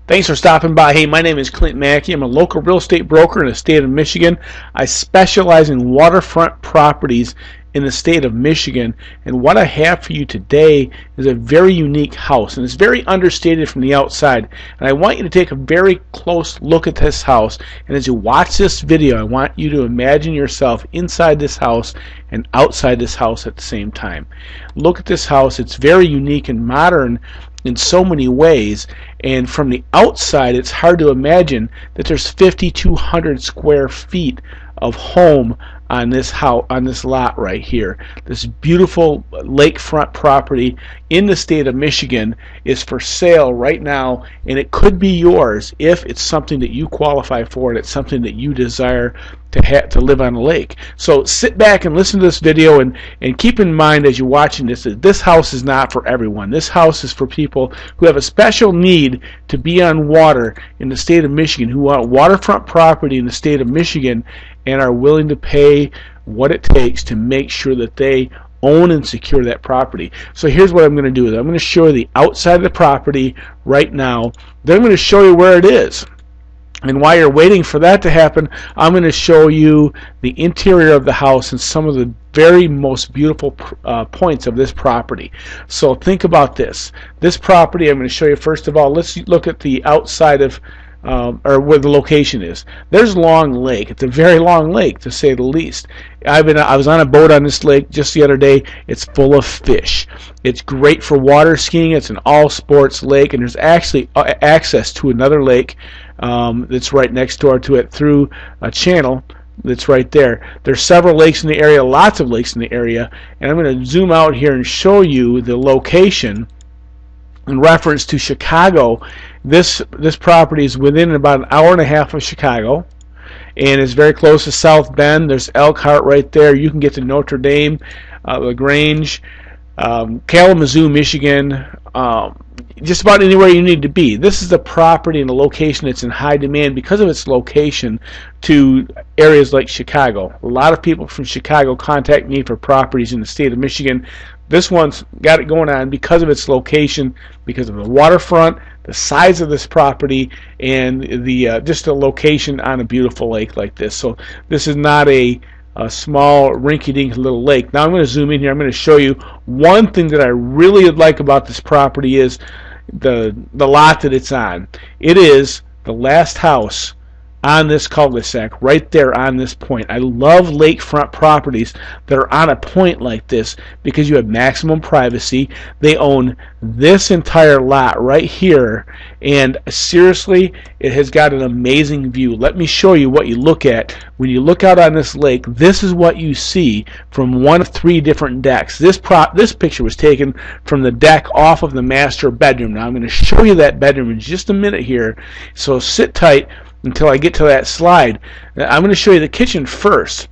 Thanks for stopping by. Hey, my name is Clint Maki. I'm a local real estate broker in the state of Michigan. I specialize in waterfront properties in the state of Michigan, and what I have for you today is a very unique house, and it's very understated from the outside, and I want you to take a very close look at this house. And as you watch this video, I want you to imagine yourself inside this house and outside this house at the same time. Look at this house. It's very unique and modern in so many ways, and from the outside it's hard to imagine that there's 5,200 square feet of home on this house, on this lot right here. This beautiful lakefront property in the state of Michigan is for sale right now, and it could be yours if it's something that you qualify for and it's something that you desire to live on a lake. So sit back and listen to this video, and keep in mind as you're watching this that this house is not for everyone. This house is for people who have a special need to be on water in the state of Michigan, who want waterfront property in the state of Michigan and are willing to pay what it takes to make sure that they own and secure that property. So here's what I'm going to do. I'm going to show you the outside of the property right now. Then I'm going to show you where it is. And while you're waiting for that to happen, I'm going to show you the interior of the house and some of the very most beautiful points of this property. So think about this. This property, I'm going to show you first of all. Let's look at the outside of or where the location is. There's Long Lake. It's a very long lake, to say the least. I was on a boat on this lake just the other day. It's full of fish. It's great for water skiing. It's an all sports lake, and there's actually access to another lake that's right next door to it through a channel that's right there. There's several lakes in the area, lots of lakes in the area, and I'm going to zoom out here and show you the location in reference to Chicago. This property is within about an hour and a half of Chicago, and is very close to South Bend. There's Elkhart right there. You can get to Notre Dame, LaGrange, Kalamazoo, Michigan, just about anywhere you need to be. This is the property and the location that's in high demand because of its location to areas like Chicago. A lot of people from Chicago contact me for properties in the state of Michigan. This one's got it going on because of its location, because of the waterfront, the size of this property, and the just the location on a beautiful lake like this. So this is not a small rinky-dink little lake. Now I'm going to zoom in here. I'm going to show you one thing that I really like about this property is the lot that it's on. It is the last house on this cul-de-sac right there on this point. I love lakefront properties that are on a point like this because you have maximum privacy. They own this entire lot right here, and seriously, it has got an amazing view. Let me show you what you look at when you look out on this lake. This is what you see from one of three different decks. This picture was taken from the deck off of the master bedroom. Now I'm going to show you that bedroom in just a minute here, so sit tight until I get to that slide. I'm going to show you the kitchen first.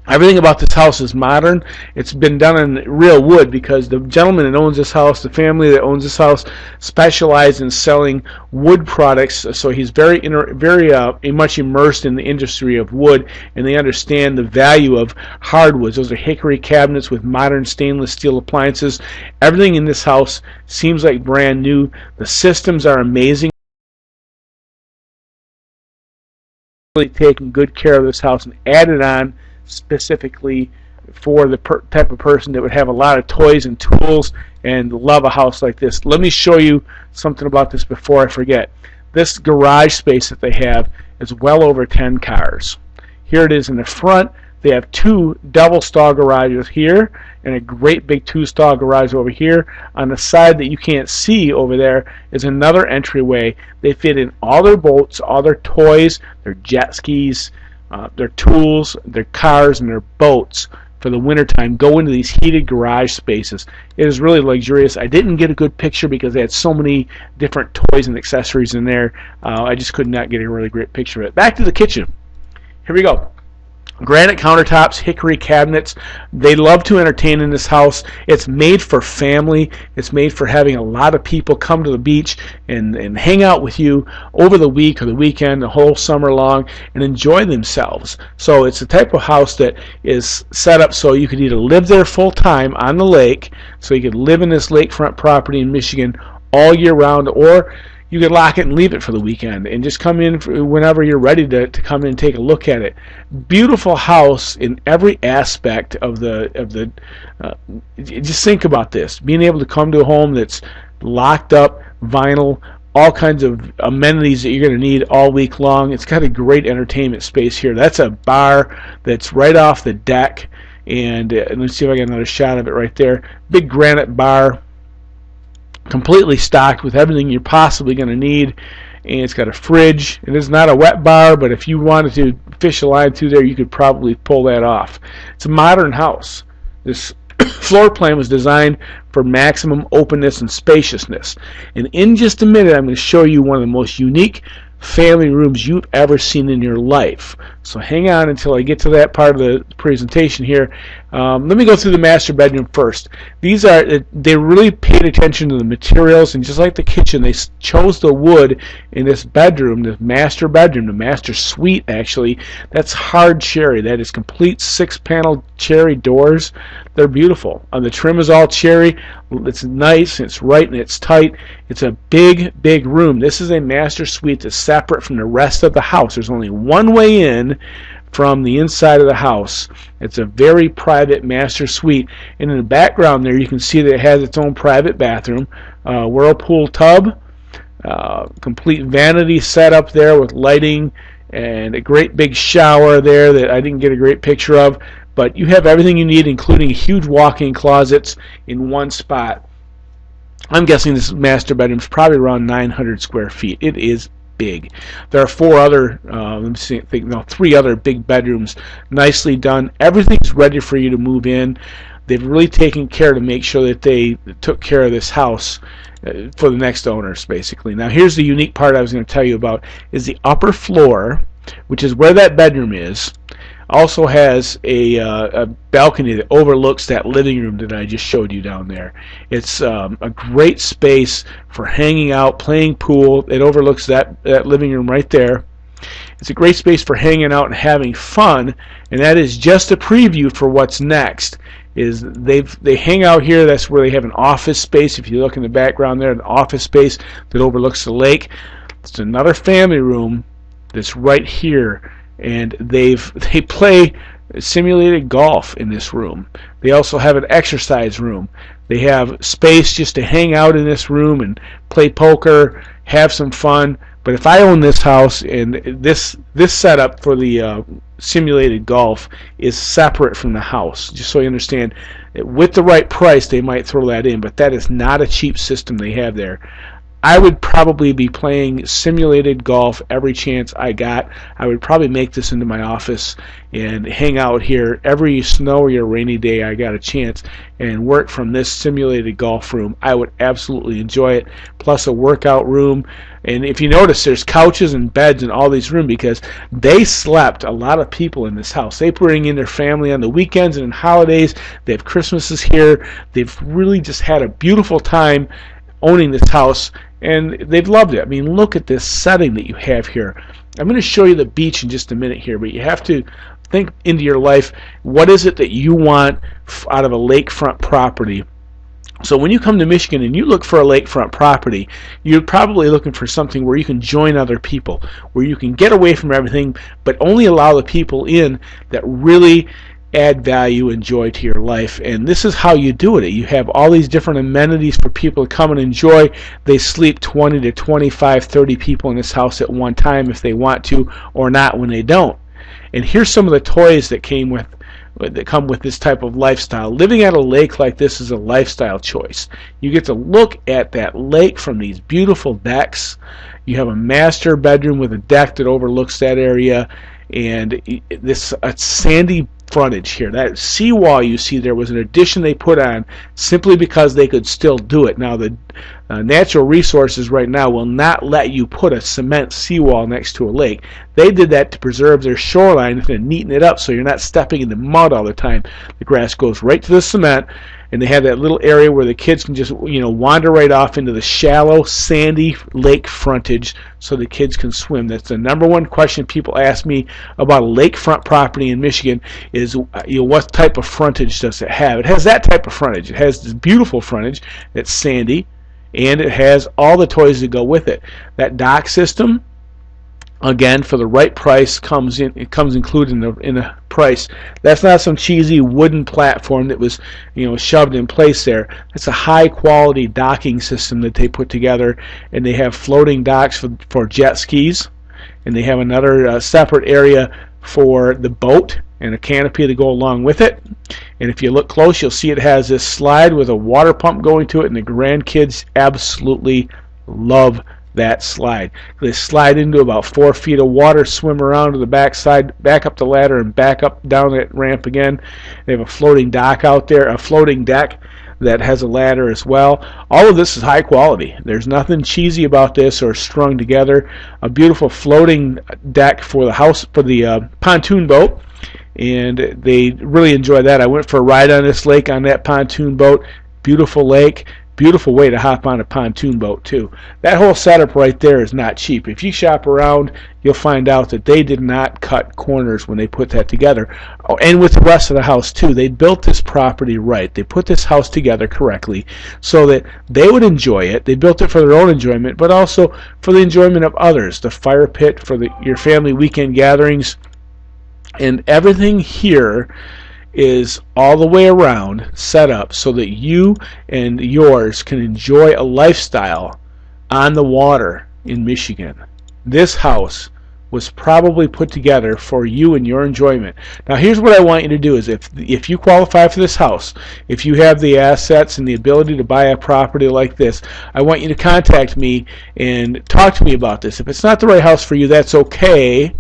Everything about this house is modern. It's been done in real wood because the gentleman that owns this house, the family that owns this house, specializes in selling wood products. So he's very much immersed in the industry of wood, and they understand the value of hardwoods. Those are hickory cabinets with modern stainless steel appliances. Everything in this house seems like brand new. The systems are amazing. Really taking good care of this house and added on specifically for the type of person that would have a lot of toys and tools and love a house like this. Let me show you something about this before I forget. This garage space that they have is well over 10 cars. Here it is in the front. They have two double stall garages here and a great big two-stall garage over here. On the side that you can't see over there is another entryway. They fit in all their boats, all their toys, their jet skis, their tools, their cars, and their boats for the wintertime go into these heated garage spaces. It is really luxurious. I didn't get a good picture because they had so many different toys and accessories in there. I just could not get a really great picture of it. Back to the kitchen. Here we go. Granite countertops, hickory cabinets. They love to entertain in this house. It's made for family. It's made for having a lot of people come to the beach and hang out with you over the week or the weekend, the whole summer long, and enjoy themselves. So it's the type of house that is set up so you could either live there full time on the lake, so you could live in this lakefront property in Michigan all year round, or you could lock it and leave it for the weekend and just come in whenever you're ready to come in and take a look at it. Beautiful house in every aspect of the just think about this, being able to come to a home that's locked up, vinyl, all kinds of amenities that you're going to need all week long. It's got a great entertainment space here. That's a bar that's right off the deck, and let's see if I get another shot of it right there. Big granite bar, completely stocked with everything you're possibly going to need, and it's got a fridge. It is not a wet bar, but if you wanted to fish a line through there, you could probably pull that off. It's a modern house. This floor plan was designed for maximum openness and spaciousness. And in just a minute, I'm going to show you one of the most unique family rooms you've ever seen in your life. So hang on until I get to that part of the presentation here. Let me go through the master bedroom first. They really paid attention to the materials, and just like the kitchen, they chose the wood in this bedroom, the master bedroom, the master suite actually. That's hard cherry. That is complete 6-panel cherry doors. They're beautiful. The trim is all cherry. It's nice, it's right, and it's tight. It's a big, big room. This is a master suite that's separate from the rest of the house. There's only one way in from the inside of the house. It's a very private master suite. And in the background there, you can see that it has its own private bathroom, whirlpool tub, complete vanity set up there with lighting, and a great big shower there that I didn't get a great picture of. But you have everything you need, including huge walk-in closets in one spot. I'm guessing this master bedroom is probably around 900 square feet. It is big. There are three other big bedrooms, nicely done. Everything's ready for you to move in. They've really taken care to make sure that they took care of this house for the next owners, basically. Now, here's the unique part I was going to tell you about, is the upper floor, which is where that bedroom is, also has a balcony that overlooks that living room that I just showed you down there. It's a great space for hanging out, playing pool. It overlooks that living room right there. It's a great space for hanging out and having fun, and that is just a preview for what's next. Is they hang out here. That's where they have an office space. If you look in the background there, an office space that overlooks the lake. It's another family room that's right here. And they play simulated golf in this room. They also have an exercise room. They have space just to hang out in this room and play poker, have some fun. But if I own this house, and this setup for the simulated golf is separate from the house, just so you understand, with the right price they might throw that in, but that is not a cheap system they have there. I would probably be playing simulated golf every chance I got. I would probably make this into my office and hang out here every snowy or rainy day I got a chance and work from this simulated golf room. I would absolutely enjoy it, plus a workout room. And if you notice, there's couches and beds in all these rooms because they slept a lot of people in this house. They bring in their family on the weekends and holidays. They have Christmases here. They've really just had a beautiful time owning this house, and they've loved it. I mean, look at this setting that you have here. I'm going to show you the beach in just a minute here, but you have to think into your life, what is it that you want out of a lakefront property? So when you come to Michigan and you look for a lakefront property, you're probably looking for something where you can join other people, where you can get away from everything, but only allow the people in that really add value and joy to your life. And this is how you do it. You have all these different amenities for people to come and enjoy. They sleep 20 to 25, 30 people in this house at one time if they want to, or not when they don't. And here's some of the toys that come with this type of lifestyle. Living at a lake like this is a lifestyle choice. You get to look at that lake from these beautiful decks. You have a master bedroom with a deck that overlooks that area, and this sandy frontage here. That seawall you see there was an addition they put on simply because they could still do it. Now the natural resources right now will not let you put a cement seawall next to a lake. They did that to preserve their shoreline and neaten it up so you're not stepping in the mud all the time. The grass goes right to the cement, and they have that little area where the kids can just wander right off into the shallow, sandy lake frontage so the kids can swim. That's the number one question people ask me about a lakefront property in Michigan is, what type of frontage does it have? It has that type of frontage. It has this beautiful frontage that's sandy. and it has all the toys that go with it. That dock system, again, for the right price, it comes included in the price. That's not some cheesy wooden platform that was, shoved in place there. It's a high quality docking system that they put together, and they have floating docks for jet skis, and they have another separate area for the boat and a canopy to go along with it. And if you look close, you'll see it has this slide with a water pump going to it, and the grandkids absolutely love that slide. They slide into about 4 feet of water, swim around to the back side, back up the ladder, and back up down that ramp again. They have a floating dock out there, a floating deck that has a ladder as well. All of this is high quality. There's nothing cheesy about this or strung together. A beautiful floating deck for the house, for the pontoon boat, and they really enjoy that. I went for a ride on this lake on that pontoon boat. Beautiful lake. Beautiful way to hop on a pontoon boat too. That whole setup right there is not cheap. If you shop around, you'll find out that they did not cut corners when they put that together. Oh, and with the rest of the house too. They built this property right. They put this house together correctly so that they would enjoy it. They built it for their own enjoyment, but also for the enjoyment of others. The fire pit for your family weekend gatherings, and everything here is all the way around set up so that you and yours can enjoy a lifestyle on the water in Michigan. This house was probably put together for you and your enjoyment. Now here's what I want you to do is if you qualify for this house, if you have the assets and the ability to buy a property like this, I want you to contact me and talk to me about this. If it's not the right house for you, that's okay.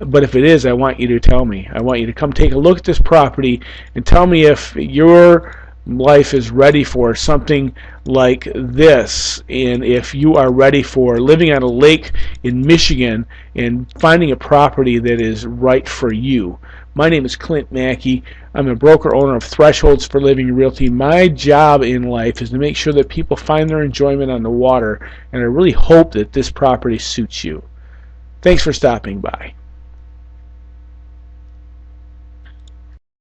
But if it is, I want you to tell me. I want you to come take a look at this property and tell me if your life is ready for something like this, and if you are ready for living on a lake in Michigan and finding a property that is right for you. My name is Clint Maki. I'm a broker owner of Thresholds for Living Realty. My job in life is to make sure that people find their enjoyment on the water, and I really hope that this property suits you. Thanks for stopping by.